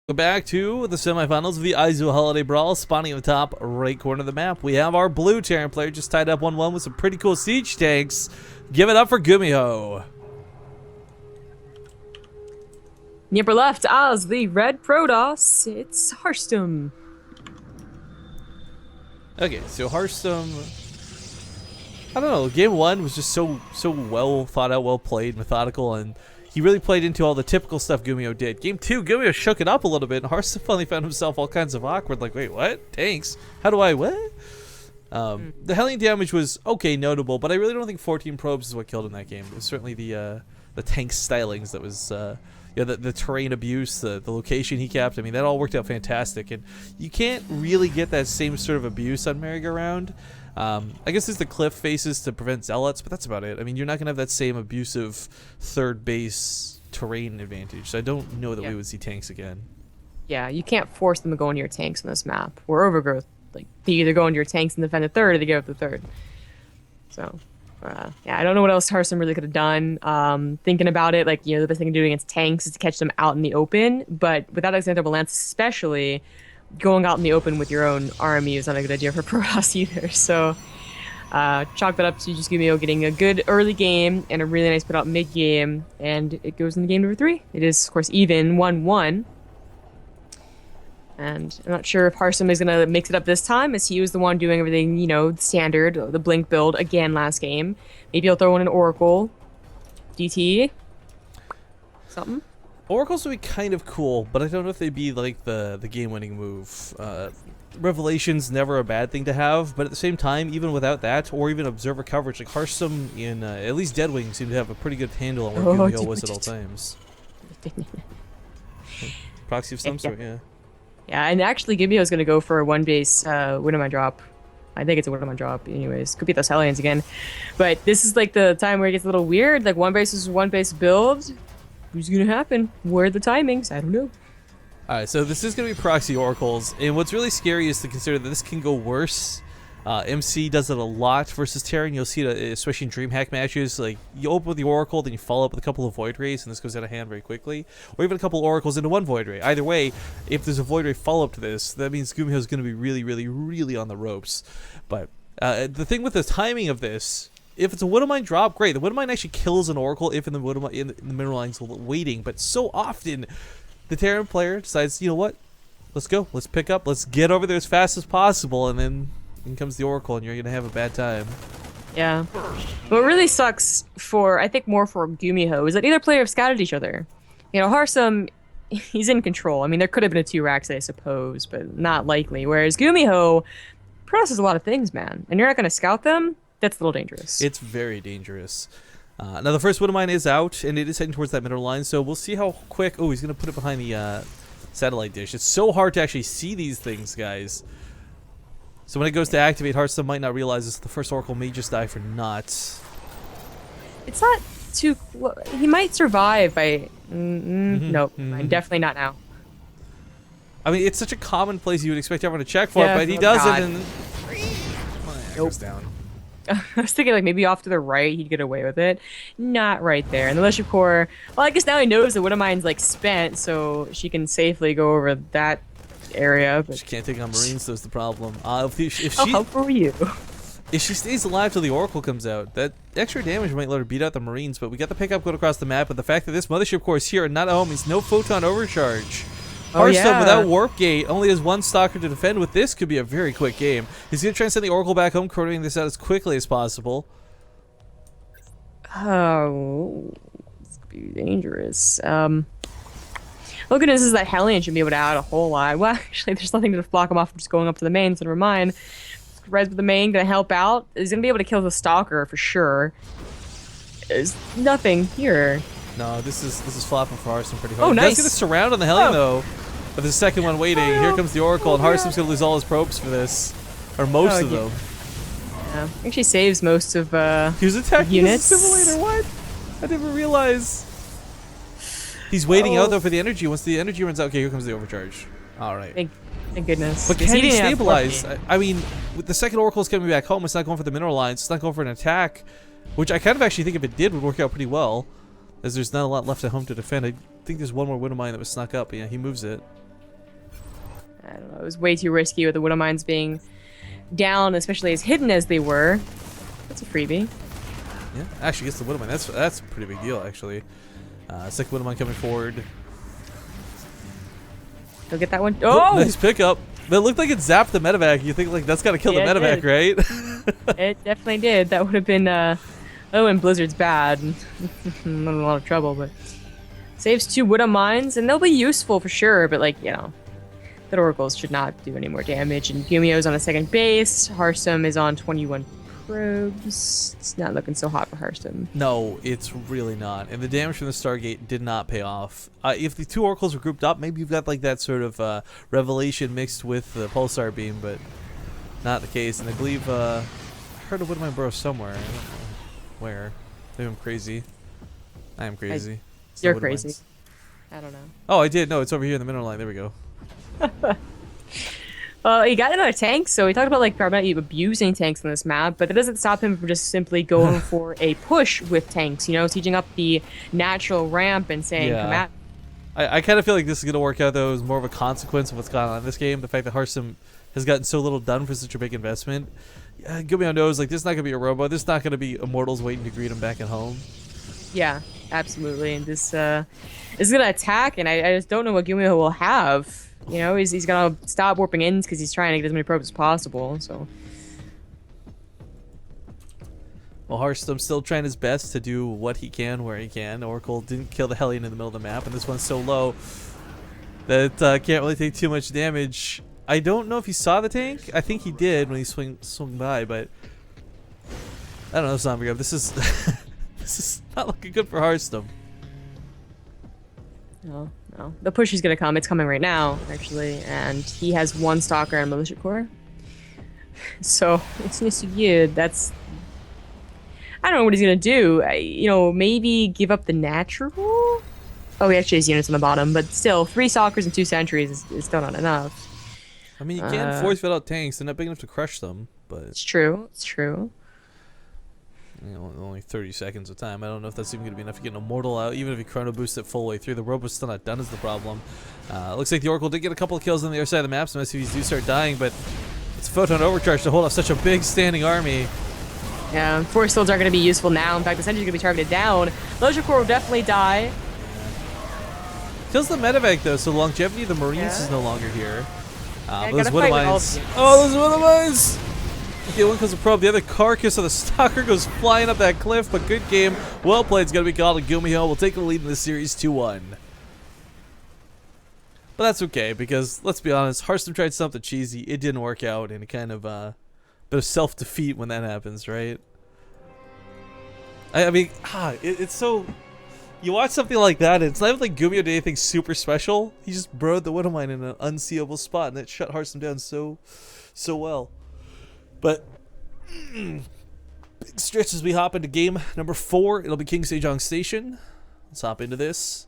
We're back to the semifinals of the EIZO Holiday Brawl, spawning in the top right corner of the map. We have our blue Terran player just tied up 1-1 with some pretty cool siege tanks. Give it up for Gumiho. In the upper left, as the red Protoss, it's Harstem. Okay, so Harstem, I don't know, game one was just so well thought out, well played, methodical, and he really played into all the typical stuff Gumiho did. Game two, Gumiho shook it up a little bit, and Harstem finally found himself all kinds of awkward, like, wait, what? Tanks? How do I, what? The Hellion damage was okay, notable, but I really don't think 14 probes is what killed him that game. It was certainly the tank stylings that was, the terrain abuse, the location he kept. I mean, that all worked out fantastic, and you can't really get that same sort of abuse on merry-go-round. I guess there's the cliff faces to prevent zealots, but that's about it. I mean, you're not going to have that same abusive third base terrain advantage, so I don't know that we would see tanks again. Yeah, you can't force them to go into your tanks on this map. Or overgrowth. Like, they either go into your tanks and defend the third, or they give up the third. So, yeah, I don't know what else Harstem really could have done. Thinking about it, like, the best thing to do against tanks is to catch them out in the open, but without Alexander Balance especially, going out in the open with your own army is not a good idea for Protoss either. So chalk that up to just Gumiho getting a good early game and a really nice put out mid game, and it goes into game number 3. It is, of course, even 1-1. And I'm not sure if Harstem is going to mix it up this time, as he was the one doing everything, the standard, the Blink build again last game. Maybe he'll throw in an Oracle. DT. Something. Oracles would be kind of cool, but I don't know if they'd be like the game-winning move. Revelation's never a bad thing to have, but at the same time, even without that, or even observer coverage, like Harstem in at least Deadwing seemed to have a pretty good handle on where Gumiho was at all times. Proxy of some sort, yeah. Yeah, and actually Gumiho's going to go for a one-base Widowmine drop. I think it's a Widowmine drop anyways. Could be those Hellions again. But this is like the time where it gets a little weird. Like one-base is one-base build. Who's going to happen? Where are the timings? I don't know. Alright, so this is going to be proxy oracles, and what's really scary is to consider that this can go worse. MC does it a lot versus Terran. You'll see it, especially in DreamHack matches. Like, you open with the Oracle, then you follow up with a couple of Void Rays, and this goes out of hand very quickly. Or even a couple of Oracles into one Void Ray. Either way, if there's a Void Ray follow-up to this, that means Gumiho's going to be really on the ropes. But the thing with the timing of this, if it's a Widowmine drop, great. The Widowmine actually kills an Oracle if in the mineral line's waiting. But so often, the Terran player decides, you know what? Let's go. Let's pick up. Let's get over there as fast as possible, and then in comes the Oracle, and you're gonna have a bad time. Yeah. What really sucks I think more for Gumiho, is that neither player have scouted each other. Harstem, he's in control. I mean, there could have been a 2 racks, I suppose, but not likely. Whereas Gumiho processes a lot of things, man. And you're not gonna scout them? That's a little dangerous. It's very dangerous. Now the first Widowmine is out, and it is heading towards that middle line, so we'll see how quick... Oh, he's gonna put it behind the satellite dish. It's so hard to actually see these things, guys. So when it goes to activate, Harstem might not realize this. The first Oracle may just die for nuts. It's not too... He might survive by... Nope, definitely not now. I mean, it's such a common place you would expect everyone to check for, but he doesn't, and... Nope. Down. I was thinking, like, maybe off to the right, he'd get away with it. Not right there. And the Leadership Core... Well, I guess now he knows that Widowmine's, like, spent, so she can safely go over that area. But she can't take on Marines, so that's the problem. If she, how for you? If she stays alive till the Oracle comes out, that extra damage might let her beat out the Marines, but we got the pickup going across the map, but the fact that this Mothership Core is here and not at home means no Photon Overcharge. Harstem, without Warp Gate, only has 1 Stalker to defend. With this, could be a very quick game. He's going to try and send the Oracle back home, chronoing this out as quickly as possible. Oh, this could be dangerous. Look at this, is that Hellion should be able to add a whole lot. Well, actually, there's nothing to block him off from just going up to the main, so never mind. Res with the main, gonna help out. He's gonna be able to kill the Stalker for sure. There's nothing here. No, this is flopping for Harstem pretty hard. Oh, nice. He's gonna surround on the Hellion though. But the second one waiting. Here comes the Oracle, and Harstem's gonna lose all his probes for this, or most of them. Yeah, actually saves most of he was attacking units. The simulator. What? I didn't realize. He's waiting out though for the energy. Once the energy runs out, okay, here comes the overcharge. All right. Thank goodness. But can he stabilize? I mean, with the second Oracle's coming back home, it's not going for the mineral lines. It's not going for an attack, which I kind of actually think if it did would work out pretty well, as there's not a lot left at home to defend. I think there's one more Widowmine that was snuck up. But yeah, he moves it. I don't know. It was way too risky with the Widow Mines being down, especially as hidden as they were. That's a freebie. Yeah, actually gets the Widowmine. That's a pretty big deal, actually. Second Widowmine coming forward. Go get that one. Oh! Nice pickup. But it looked like it zapped the medevac. You think like that's got to kill the medevac, right? It definitely did. That would have been, when Blizzard's bad. I'm in a lot of trouble, but saves 2 Widow Mines, and they'll be useful for sure, but like, you know, the Oracles should not do any more damage. And Gumiho's on a second base. Harstem is on 21 probes. It's not looking so hot for Harstem. No, it's really not. And the damage from the Stargate did not pay off. If the 2 Oracles were grouped up, maybe you've got like that sort of Revelation mixed with the Pulsar Beam, but not the case. And I believe I heard of Widowmine Burrow somewhere. I don't know where. Maybe I'm crazy. I am crazy. You're crazy. I don't know. Oh, I did. No, it's over here in the mineral line. There we go. Well, he got another tank, so we talked about like probably abusing tanks on this map, but that doesn't stop him from just simply going for a push with tanks, you know, teaching up the natural ramp and saying, come at me. I kind of feel like this is going to work out, though, as more of a consequence of what's gone on in this game. The fact that Harstem has gotten so little done for such a big investment. Gumiho knows, like, this is not going to be a robo. This is not going to be Immortals waiting to greet him back at home. Yeah, absolutely. And this is going to attack, and I just don't know what Gumiho will have. You know, he's going to stop warping in because he's trying to get as many probes as possible, so. Well, Harstem's still trying his best to do what he can where he can. Oracle didn't kill the Hellion in the middle of the map, and this one's so low that can't really take too much damage. I don't know if he saw the tank. I think he did when he swung by, but I don't know, Zombie Grub. This is this is not looking good for Harstem. No. The push is going to come. It's coming right now, actually, and he has 1 Stalker and Militia Core. So, it's weird. That's... I don't know what he's going to do. You know, maybe give up the natural? Oh, he actually has units on the bottom, but still, 3 Stalkers and 2 Sentries is still not enough. I mean, you can force fit out tanks. They're not big enough to crush them, but... It's true. It's true. You know, only 30 seconds of time. I don't know if that's even going to be enough to get an Immortal out, even if you chrono boost it full way through. The Robo's still not done is the problem. Looks like the Oracle did get a couple of kills on the other side of the map. Some SCVs do start dying, but it's a Photon Overcharge to hold off such a big standing army. Yeah, Force Fields aren't going to be useful now. In fact, the Sentry's going to be targeted down. Militia Core will definitely die. Kills the medevac, though, so the longevity of the Marines is no longer here. Those Widow Mines. Oh, those Widow Mines! Okay, one comes a probe, the other carcass of the Stalker goes flying up that cliff, but good game. Well played. It's going to be called, and Gumiho will take the lead in this series 2-1. But that's okay, because let's be honest, Harstem tried something cheesy. It didn't work out, and it kind of bit of self-defeat when that happens, right? I mean, it's so... You watch something like that, and it's not even like Gumiho did anything super special. He just broed the Widowmine in an unseeable spot, and that shut Harstem down so well. But big stretch as we hop into game number 4. It'll be King Sejong Station. Let's hop into this.